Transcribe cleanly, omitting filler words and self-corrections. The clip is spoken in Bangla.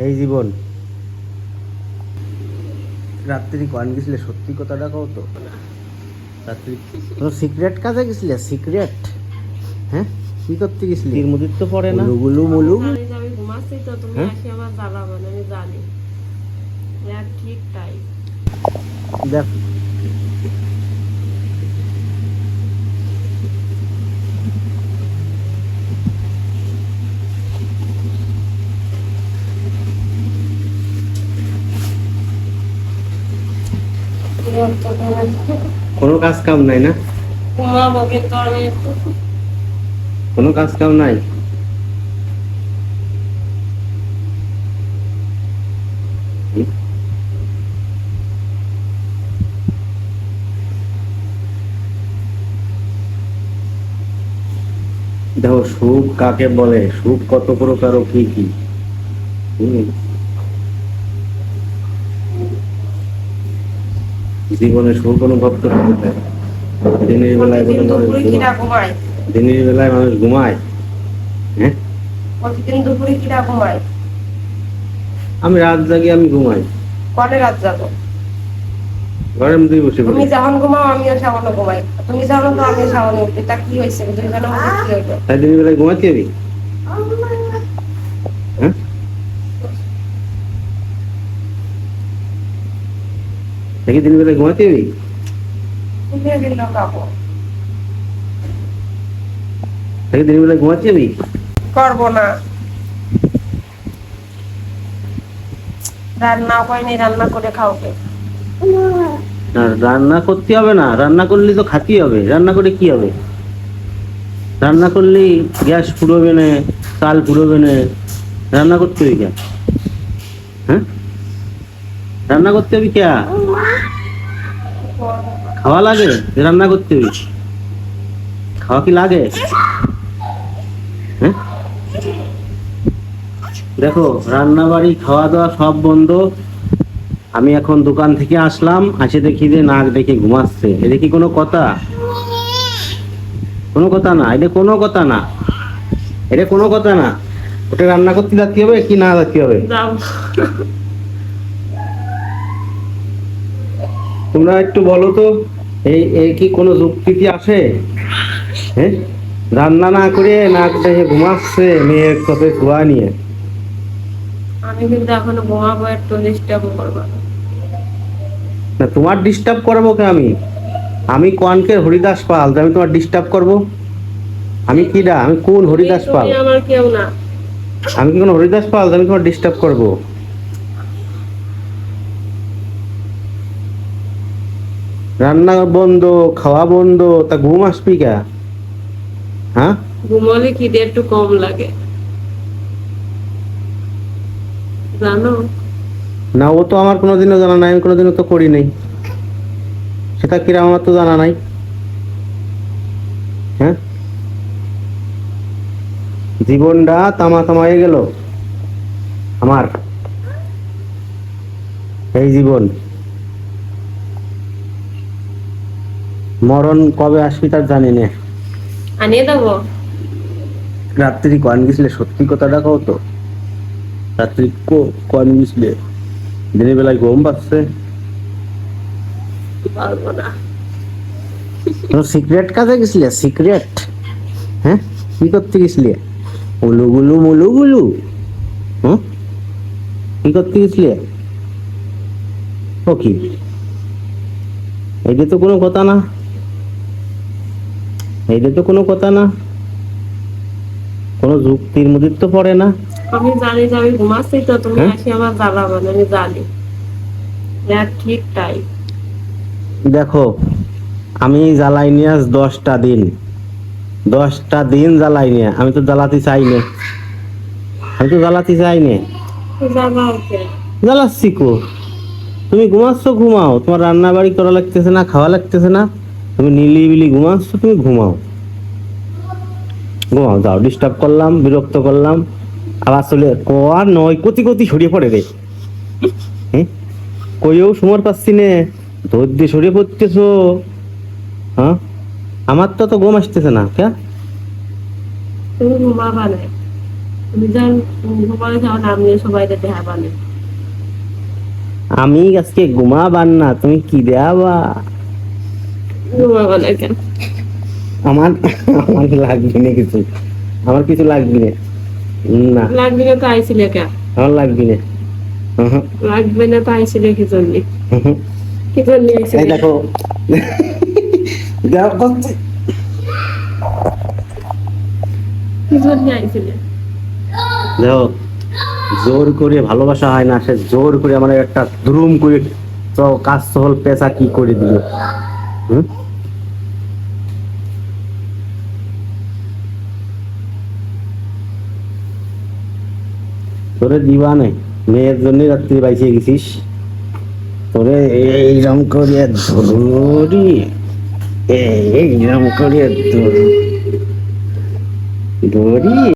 এই জীবন রাত্রি কন গেছিলে, সত্যি কথাটা কও তো। রাত্রি কোনো সিক্রেট কাজে গেছিলে? সিক্রেট? হ্যাঁ, কি করতে গেছিলি? এর মধ্যে তো পড়ে না গুলু মুলু। আমি ঘুমাচ্ছি তো তুমি আসি আমার জ্বালাবা না, আমি জানি ঠিক তাই। দেখ কোনো কাজ কাম নাই না, ঘুমাবো কিন্তু আমি একটু। কোনো কাজ কাম নাই। দেখো সুখ কাকে বলে, সুখ কত প্রকার ও কি কি। জীবনে সুখ অনুভব করতে হবে। দিনের বেলায় প্রতিদিন দুপুরে কিরা ঘুমায়? দিনের বেলায় মানুষ ঘুমায়। হ্যাঁ, প্রতিদিন দুপুরে কিরা ঘুমায়? আমি রাত জাগি, আমি ঘুমাই। কনে রাত যাবো? ঘরের মধ্যেই বসে তুমি পড়ি। যখন ঘুমাও আমিও সামান্য ঘুমাই, তুমি যখন তো আমিও সামান্য উঠি, তা কি হয়েছে? দুইজনের মধ্যে কি হইলো? তাই দিনের বেলায় ঘুমাতে হবে? হ্যাঁ, নাকি দিনের বেলায় ঘুমাতে হবে? উঠে দিল কাপড় নাকি দিনের বেলায় ঘুমাতে হবে? করবো না। রান্না হয়নি, রান্না করে খাওকে। না, রান্না করতে হবে না, রান্না করলে তো খাতেই হবে। রান্না করে কি হবে? রান্না করলেই গ্যাস ফুরোবে না, চাল ফুরোবে না। রান্না করতে হবে কেন? হ্যাঁ, রান্না করতে হবে কে? খাওয়া লাগে? রান্না করতে হবে? খাওয়া কি লাগে? হ্যাঁ, দেখো রান্না বাড়ি খাওয়া দাওয়া সব বন্ধ। আমি এখন দোকান থেকে আসলাম, আসে দেখি যে নাক ডেকে ঘুমাচ্ছে। এটা কি কোনো কথা? কোনো কথা না, এটা কোনো কথা না, এটা কোনো কথা না। ওটা রান্না করতে যাতে হবে কি না যাতে হবে? তোমরা একটু বলো তো, এই কি কোনো যুক্তি কি আসে? হ্যাঁ, রান্না না করে নাক ডেকে ঘুমাচ্ছে মেয়ের সাথে ধোয়া নিয়ে। আমি কিন্তু এখনো ঘুমাবো, একটু ডিস্টার্ব করবো না। না, তোমার ডিস্টার্ব করবো কে? আমি আমি কনকের হরিদাস পাল, আমি তোমার ডিস্টার্ব করব? আমি কিডা? আমি কোন হরিদাস পাল? তুমি আমার কেউ না। আমি কি কোন হরিদাস পাল আমি তোমার ডিস্টার্ব করব? রান্না বন্ধ, খাওয়া বন্ধ, তা ঘুম আসবি কে? হ্যাঁ, ঘুমালে খিদে একটু কম লাগে জানো। না ও তো আমার কোনোদিনও জানা নাই, আমি কোনোদিনও তো করি নাই। সেটা কিরম আমার তো জানা নাই। হ্যাঁ, জীবনটা তামা তামা হয়ে গেল আমার। এই জীবন, মরণ কবে আসবি তার জানি না। আনিয়ে দেবো। রাত্রি কন গেছিলে, সত্যি কথাটা কও তো। রাত্রি কন গেছিলে? দিনের বেলায় ঘুম পাচ্ছে? পারবো না। সিক্রেট কাজে গেছিলে? সিক্রেট? হ্যাঁ, কি করতে গেছিলে? উলু গুলু মুলু গুলু? হ্যাঁ, কি করতে গেছিলে? ও কি, এইটা তো কোনো কথা না, এইটা তো কোনো কথা না, কোনো যুক্তির মধ্যে তো পড়ে না। আমি জানি যে আমি ঘুমাচ্ছি তো তুমি হ্যাঁ? আসি আমার জ্বালাবা না, আমি জানি ঠিক তাই। দেখো আমি জ্বালাই নিয়ে আজ 10টা দিন, 10টা দিন জ্বালাই নিয়ে। আমি তো জ্বালাতে চাই না, আমি তো জ্বালাতে চাই না। জ্বালাও কে? জ্বালাচ্ছি কো? তুমি ঘুমাচ্ছ, ঘুমাও। তোমার রান্না বাড়ি করা লাগতেছে না, খাওয়া লাগতেছে না, তুমি নিলিবিলি ঘুমাচ্ছ, তুমি ঘুমাও। ঘুমাও, যাও। ডিস্টার্ব করলাম, বিরক্ত করলাম, আবার চলে কর নয় কতি কতি সরিয়ে পড়ে রে। হ্যাঁ, কইও সময় পাচ্ছি নে, ধৈর্য সরিয়ে পড়তেছো। হ্যাঁ, আমার তো ঘুম আসতেছে না। কে? তুমি ঘুমাবা না। তুমি যখন ঘুমালে তখন আমিও সবাই দেখা পালে। আমি আজকে ঘুমাবার না, তুমি কি দেয়াবা? ঘুমাবো না কেন? আমার আমার লাগবে না কিছু, আমার কিছু লাগবে না। না, লাগবে না তো আইছিলে কেন? আমার লাগবে না। লাগবে না তো আইছিলে কি জন্য? কি জন্য এই আইছিলে? দেখো, দেখো করছি। কি জন্য আইছিলে? দেখো, জোর করে ভালোবাসা হয় না, সে জোর করে আমার একটা দ্রুম করে তো কাজ সহল পেশা কি করে দিল। হুম? তোরে দিবা নাই, মেয়ের জন্য রাত্রি বাইসে গেছিস, তোরে এইরকম করে ধরি, এইরকম করে ধরি।